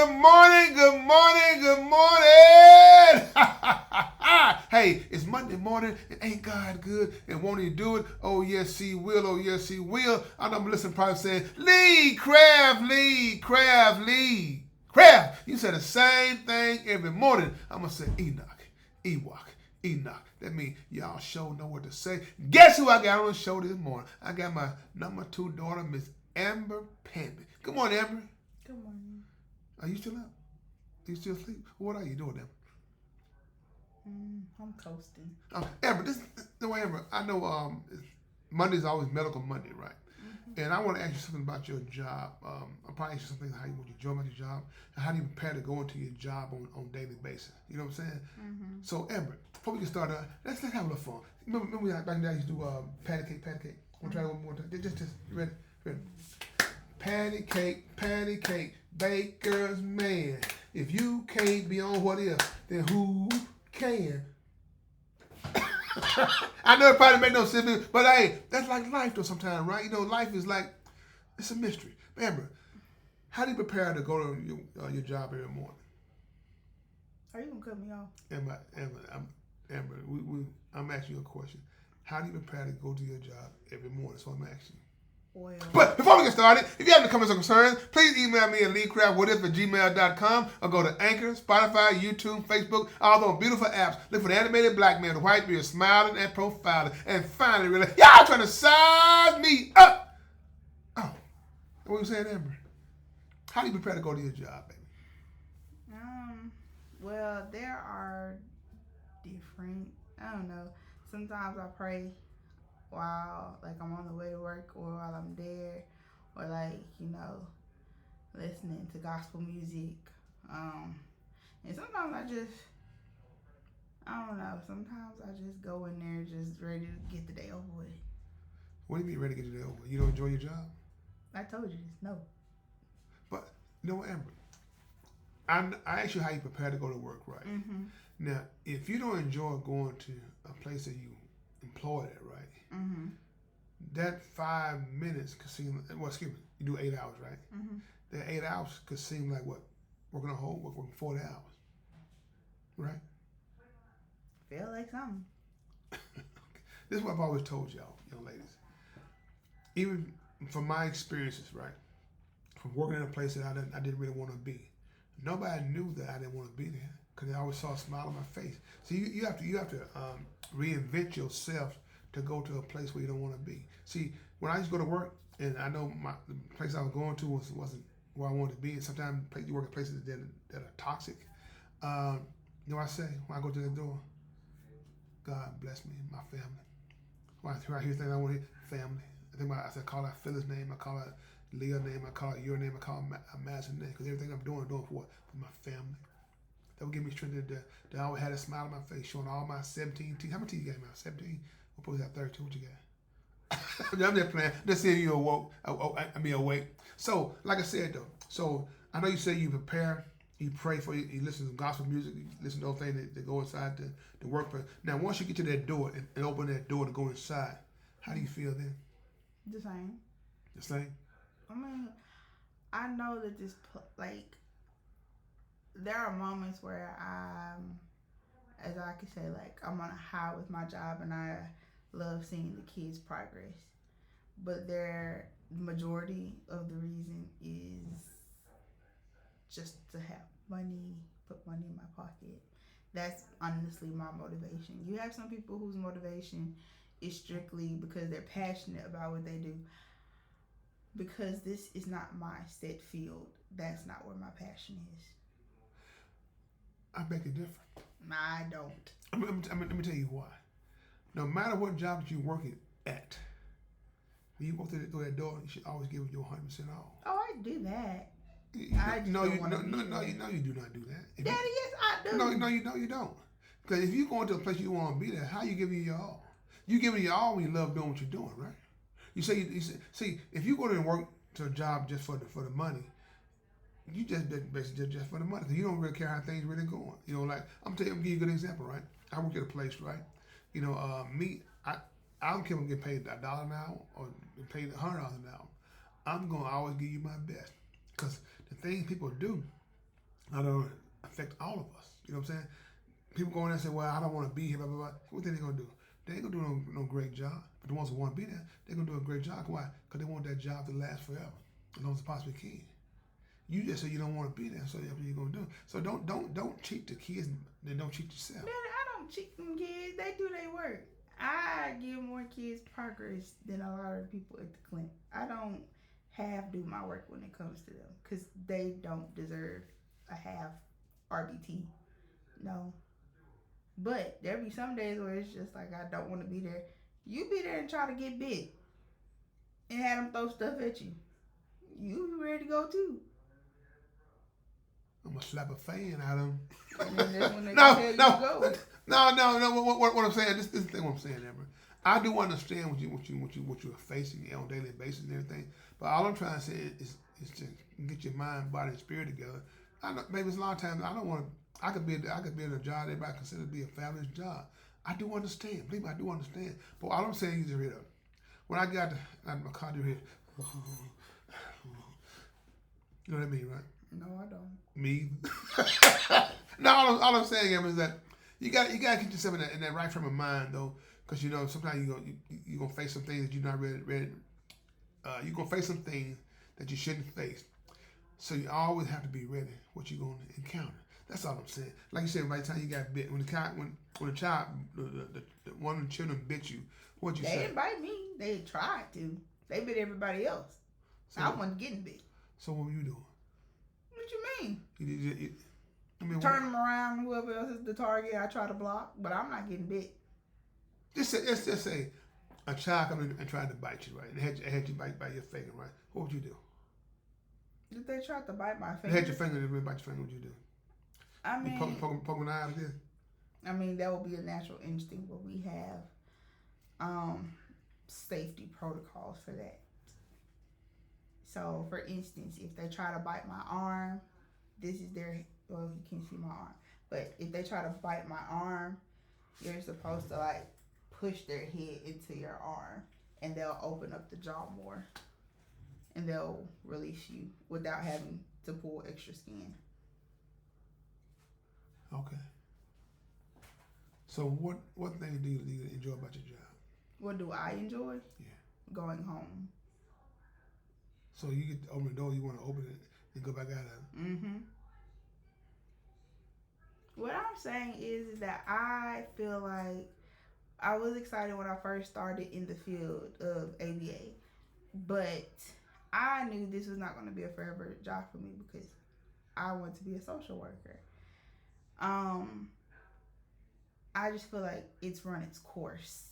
good morning, good morning, good morning. Hey, it's Monday morning and ain't God good and won't he do it? Oh yes he will, oh yes he will. I know I'm listening probably saying, Lee Craft, Lee Craft, Lee Craft. You say the same thing every morning. I'm going to say Enoch, Ewok, Enoch. That means y'all sure know what to say. Guess who I got on the show this morning? I got my number 2 daughter, Miss Amber Pandy. Good morning, Amber. Good morning. Are you still up? Are you still asleep? What are you doing, Amber? I'm coasting. Amber, Amber, I know Monday's always Medical Monday, right? Mm-hmm. And I want to ask you something about your job. I'll probably ask you something how you want to enjoy about your job and how do you prepare to go into your job on a daily basis. You know what I'm saying? Mm-hmm. So, Amber, before we get started, let's have a little fun. Remember back in the day I used to do patty cake? Want to try it one more time? Just you ready? Patty cake, baker's man. If you can't be on what if, then who can? I know it probably make no sense, but hey, that's like life though sometimes, right? You know, life is like, it's a mystery. Amber, how do you prepare to go to your job every morning? Are you going to cut me off? Amber, I'm asking you a question. How do you prepare to go to your job every morning? So I'm asking you. Well, But before we get started, if you have any comments or concerns, please email me at leecraftwhatif@gmail.com or go to Anchor, Spotify, YouTube, Facebook, all those beautiful apps. Look for the animated black man, the white beard, smiling and profiling. And finally, really, y'all trying to size me up. Oh, what you saying, Amber? How do you prepare to go to your job, baby? well, there are different, I don't know. Sometimes I pray while, like, I'm on the way to work or while I'm there or, like, listening to gospel music. And sometimes I don't know, sometimes I just go in there just ready to get the day over with. What do you mean ready to get the day over? You don't enjoy your job? I told you this, no. But, you know what, Amber? I asked you how you prepare to go to work, right? Mm-hmm. Now, if you don't enjoy going to a place that you employed at, right? Mm-hmm. That 5 minutes could seem, well, excuse me, you do 8 hours, right? Mm-hmm. That 8 hours could seem like what? Working a whole, working 40 hours, right? Feel like something. This is what I've always told y'all, young ladies. Even from my experiences, right? From working in a place that I didn't really want to be. Nobody knew that I didn't want to be there because they always saw a smile on my face. So you have to reinvent yourself to go to a place where you don't want to be. See, when I used to go to work, and I know the place I was going to wasn't where I wanted to be. And sometimes you work at places that are toxic. You know what I say when I go to the door? God bless me, my family. When I hear things I want to hear, family. I call out Phyllis' name, I call out Leah's name, I call out your name, I call out Madison's name. Because everything I'm doing for what? For my family. That would give me strength to always have a smile on my face, showing all my 17 teeth. How many teeth you got now? 17? We'll probably have 32. What you got? I'm just playing. Just seeing you awake. So, like I said though, so I know you say you prepare, you pray for you listen to gospel music, you listen to those things that go inside the workplace. Now, once you get to that door and open that door to go inside, how do you feel then? The same. The same? I mean, I know that there are moments where as I could say, like, I'm on a high with my job and I love seeing the kids' progress. But the majority of the reason is just to have money, put money in my pocket. That's honestly my motivation. You have some people whose motivation is strictly because they're passionate about what they do. Because this is not my set field, that's not where my passion is. I beg to differ. I don't. Let me tell you why. No matter what job that you're working at, when you walk through that door, you should always give your 100% all. Oh, I do that. You do not do that. Daddy, yes, I do. No, you don't. Because if you go into a place you don't want to be there, how you giving your all? You giving your all when you love doing what you're doing, right? You say, see, if you go to work to a job just for the money, you just basically just for the money. Cause you don't really care how things really going. You know, like I'm gonna give you a good example, right? I work at a place, right? You know, I don't care if I'm getting paid $1 an hour or paid $100 an hour. I'm gonna always give you my best, cause the things people do How to affect all of us. You know what I'm saying? People go in there and say, well, I don't want to be here, blah, blah, blah. What think they going to do? They ain't going to do no great job. But the ones who want to be there, they're going to do a great job. Why? Because they want that job to last forever, as long as it possibly can. You just say you don't want to be there, so that's what you're going to do. So don't cheat the kids, then don't cheat yourself. Man, I don't cheat them kids. They do their work. I give more kids progress than a lot of people at the clinic. I don't half do my work when it comes to them because they don't deserve a half RBT. No. But there be some days where it's just like I don't want to be there. You be there and try to get bit and have them throw stuff at you. You be ready to go too. I'm gonna slap a fan at them. And then that's when they tell you to go. No. What I'm saying, this is the thing. What I'm saying, Amber. I do understand what you're facing on a daily basis and everything. But all I'm trying to say is to get your mind, body, and spirit together. I know maybe it's a lot of times I don't want to. I could be in a job everybody consider to be a fabulous job. I do understand. Believe me, I do understand. But all I'm saying is just read up. When I got my car here, you know what I mean, right? No, I don't. Me. No, all I'm saying is that you got to get yourself in that right frame of mind though, because you know sometimes you're gonna face some things that you're not ready. You're gonna face some things that you shouldn't face. So you always have to be ready what you're gonna encounter. That's all I'm saying. Like you said, by the time you got bit, when the child, one of the children bit you, what'd you say? They didn't bite me. They tried to. They bit everybody else. So, I wasn't getting bit. So what were you doing? What you mean? Turn them around. Whoever else is the target, I try to block, but I'm not getting bit. Let's just say a child come in and tried to bite you, right? And had you bite your finger, right? What would you do? If they tried to bite my finger, they had your finger, they bite your finger. What would you do? I mean, poke an eye like this. I mean, that would be a natural instinct, but we have safety protocols for that. So, for instance, if they try to bite my arm, this is their. Well, you can't see my arm, but if they try to bite my arm, you're supposed to like push their head into your arm, and they'll open up the jaw more, and they'll release you without having to pull extra skin. Okay. So what thing do you enjoy about your job? What do I enjoy? Yeah. Going home. So you get to open the door, you want to open it and go back out of it. Mm-hmm. What I'm saying is that I feel like I was excited when I first started in the field of ABA, but I knew this was not going to be a forever job for me because I want to be a social worker. I just feel like it's run its course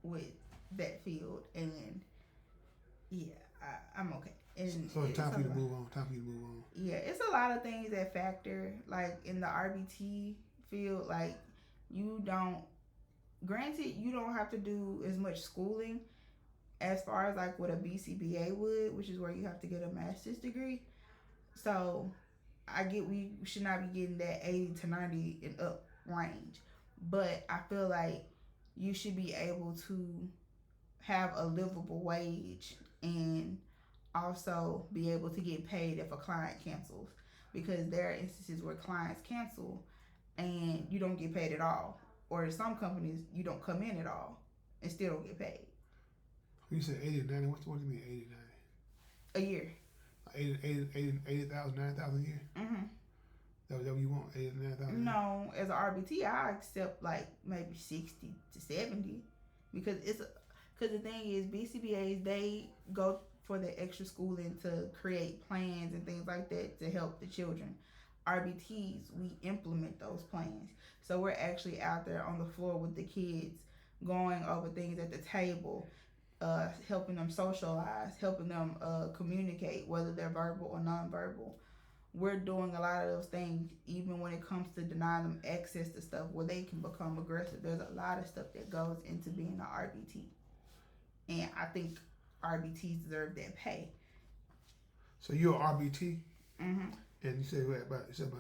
with that field, and yeah, I'm okay. And so it's time for you to move on. Yeah, it's a lot of things that factor, like in the RBT field, like you don't have to do as much schooling as far as like what a BCBA would, which is where you have to get a master's degree. So I get we should not be getting that 80 to 90 and up range, but I feel like you should be able to have a livable wage and also be able to get paid if a client cancels, because there are instances where clients cancel and you don't get paid at all, or in some companies you don't come in at all and still don't get paid. You said 80 to 90. What do you mean 80 to 90? A year. 80,000, 90,000 a year? Mm-hmm. That what you want? 80 to 90,000? No, as an RBT, I accept like maybe 60 to 70 because the thing is BCBAs, they go for the extra schooling to create plans and things like that to help the children. RBTs, we implement those plans. So we're actually out there on the floor with the kids, going over things at the table, helping them socialize, helping them communicate, whether they're verbal or nonverbal. We're doing a lot of those things, even when it comes to denying them access to stuff where they can become aggressive. There's a lot of stuff that goes into being an RBT. And I think RBTs deserve that pay. So you're an RBT? Mm-hmm. And you said what is it?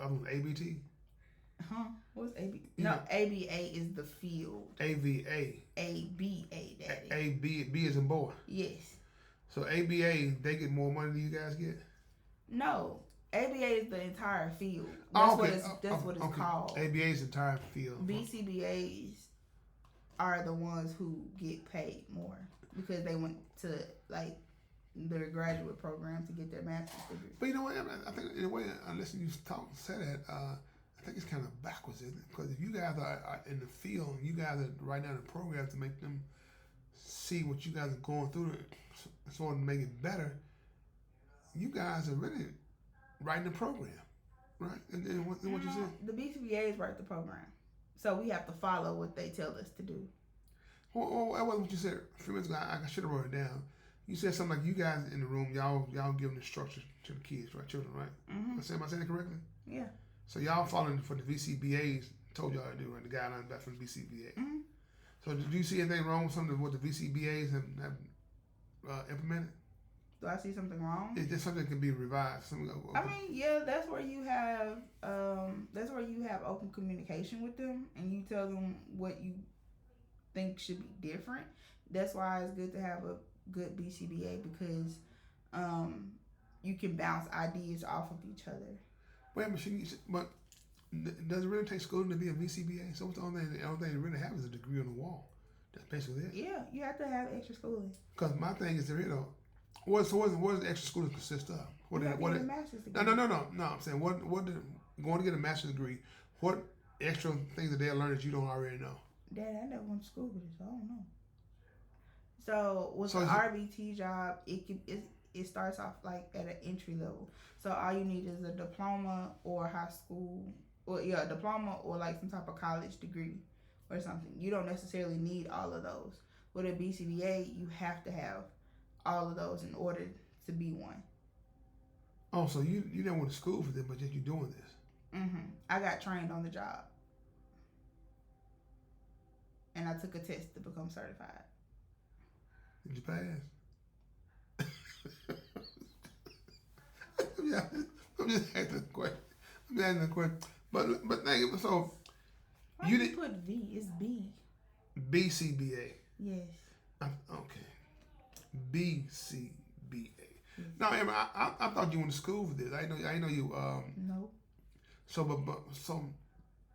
I'm ABT? Huh? What's ABA? No, ABA is the field. AVA. ABA, daddy. B as in boy. Yes. So ABA, they get more money than you guys get? No. ABA is the entire field. Oh, That's what it's called. ABA is the entire field. BCBAs are the ones who get paid more because they went to like their graduate program to get their master's degree. But you know what? I think in a way, unless you say that, I think it's kind of backwards, isn't it? Because if you guys are in the field, you guys are writing down a program to make them see what you guys are going through, sort of make it better. You guys are really writing the program, right? And what you said? The BCBAs write the program, so we have to follow what they tell us to do. Well, that wasn't what you said a few minutes ago. I should have wrote it down. You said something like you guys in the room, y'all giving instructions to the kids, right? Children, right? Mm-hmm. Am I saying it correctly? Yeah. So y'all following for the VCBAs told y'all to do, right? The guidelines back from the VCBA. Mm-hmm. So do you see anything wrong with something what the VCBAs have implemented? Do I see something wrong? Is there something that can be revised? I mean, yeah, that's where you have open communication with them, and you tell them what you think should be different. That's why it's good to have a good BCBA because you can bounce ideas off of each other. Wait, but does it really take schooling to be a VCBA? So what's the only thing you really have is a degree on the wall. That's basically it. Yeah, you have to have extra schooling. Because my thing is, what does the extra schooling consist of? What a master's degree. No. I'm saying going to get a master's degree. What extra things that they'll learn that you don't already know? Dad, I never went to school for this. I don't know. So with the RBT job, it starts off like at an entry level. So all you need is a diploma or high school, a diploma or like some type of college degree or something. You don't necessarily need all of those. With a BCBA, you have to have all of those in order to be one. Oh, so you didn't went to school for this, but yet you're doing this. Mm-hmm. I got trained on the job. And I took a test to become certified. Did you pass? I'm just asking a question. But thank you. So why you didn't put V? It's B. BCBA. Yes. Okay. BCBA. Yes. Now, Emma, I thought you went to school for this. I know you. No. So so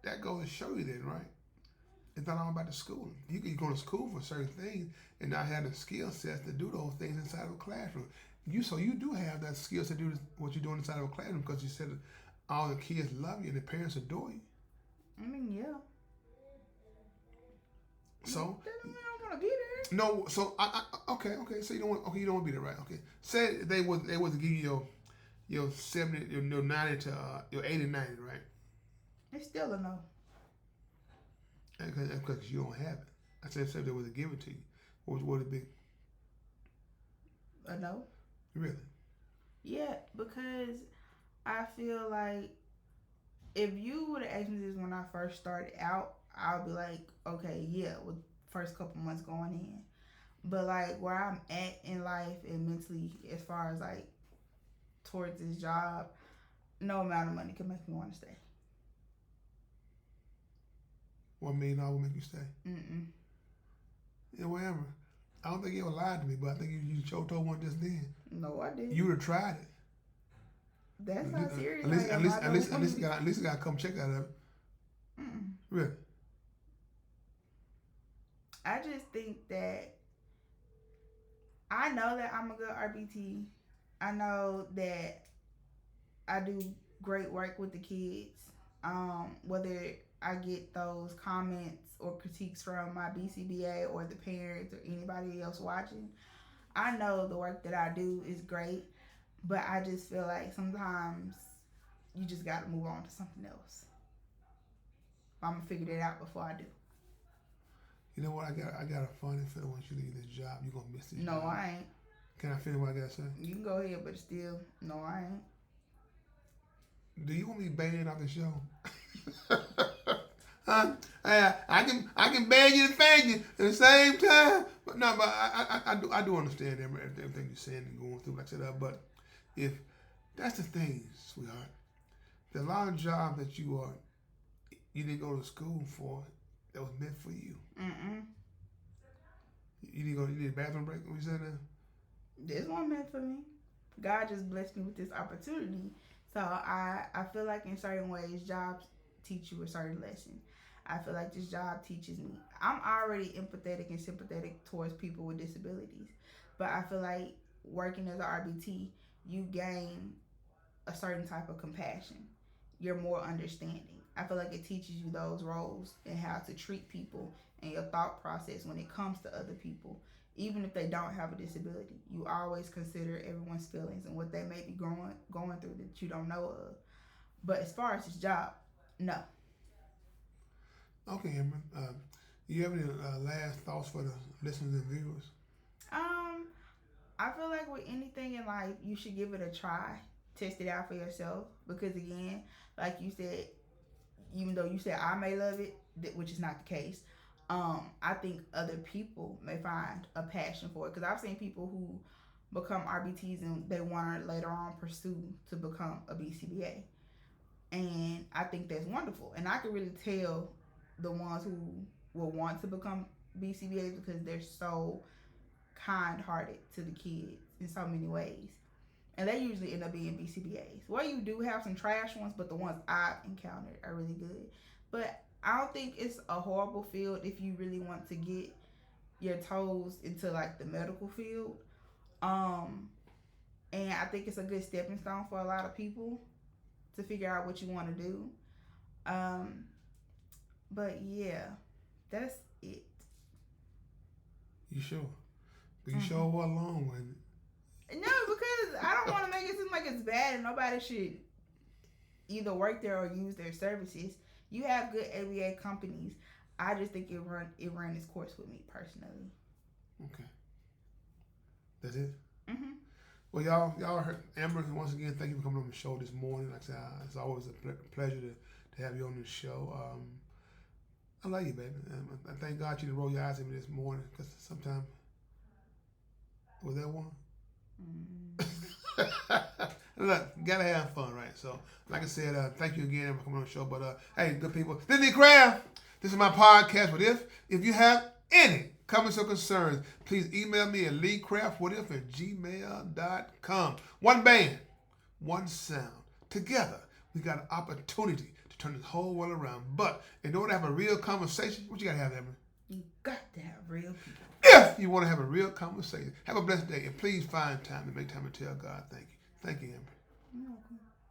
that goes to show you then, right? It's not all about the schooling. You can go to school for certain things and not have the skill sets to do those things inside of a classroom. So you do have that skill set to do what you're doing inside of a classroom because you said all the kids love you and the parents adore you. I mean, yeah. So that don't mean I don't want to be there. No, so okay. So you don't want to be there, right? Okay. Say they was to give you your 70, your 90 to your 80, 90, right? It's still a no. Because you don't have it. I said if they was to give it to you, what would it be? A no. Really? Yeah, because I feel like if you would have asked me this when I first started out, I'll be like, okay, yeah, with first couple months going in. But like where I'm at in life and mentally as far as like towards this job, no amount of money can make me want to stay. $1 million will make you stay? Mm-mm. Yeah, whatever. I don't think you ever lied to me, but I think you told one just then. No, I didn't. You would have tried it. That's not serious. At least you got to come check out of it. Mm-mm. Really? I just think that I know that I'm a good RBT. I know that I do great work with the kids. Whether I get those comments or critiques from my BCBA or the parents or anybody else watching, I know the work that I do is great, but I just feel like sometimes you just got to move on to something else. I'm going to figure that out before I do. You know what? I got a funny feeling once you leave this job, you're going to miss this job. No, I ain't. Can I finish what I got to say? You can go ahead, but still, no, I ain't. Do you want me banned off the show? I can ban you and fan you at the same time. But no, but I do understand everything you're saying and going through, like I said. But if that's the thing, sweetheart, there's a lot of jobs that you didn't go to school for that was meant for you. Mm-mm. You need a bathroom break? What you said now? This one meant for me. God just blessed me with this opportunity. So I feel like in certain ways, jobs teach you a certain lesson. I feel like this job teaches me. I'm already empathetic and sympathetic towards people with disabilities, but I feel like working as an RBT, you gain a certain type of compassion. You're more understanding. I feel like it teaches you those roles and how to treat people and your thought process when it comes to other people. Even if they don't have a disability, you always consider everyone's feelings and what they may be going through that you don't know of. But as far as his job, no. Okay, Amber. You have any last thoughts for the listeners and viewers? Um, I feel like with anything in life, you should give it a try. Test it out for yourself. Because again, like you said, even though you said I may love it, which is not the case, I think other people may find a passion for it. Because I've seen people who become RBTs and they want to later on pursue to become a BCBA. And I think that's wonderful. And I can really tell the ones who will want to become BCBAs because they're so kind hearted to the kids in so many ways. And they usually end up being BCBAs. Well, you do have some trash ones, but the ones I've encountered are really good. But I don't think it's a horrible field if you really want to get your toes into like the medical field. Um, and I think it's a good stepping stone for a lot of people to figure out what you want to do. Um, but yeah, that's it. You sure? You sure were alone with it. No, because I don't want to make it seem like it's bad and nobody should either work there or use their services. You have good ABA companies. I just think it ran its course with me personally. Okay. That's it? Mm-hmm. Well, y'all heard Amber. Once again, thank you for coming on the show this morning. Like I said, it's always a pleasure to have you on the show. I love you, baby. I thank God you didn't roll your eyes at me this morning because sometimes was that one? Look, you gotta have fun, right? So, like I said, thank you again for coming on the show. But hey, good people, this is Lee Craft. This is my podcast. What if you have any comments or concerns, please email me at leecraftwhatif@gmail.com. One band, one sound. Together, we got an opportunity to turn this whole world around. But in order to have a real conversation, what you gotta have, Emily? You got to have real people. If you want to have a real conversation, have a blessed day, and please find time to make time to tell God thank you. Thank you, Amber. You're welcome.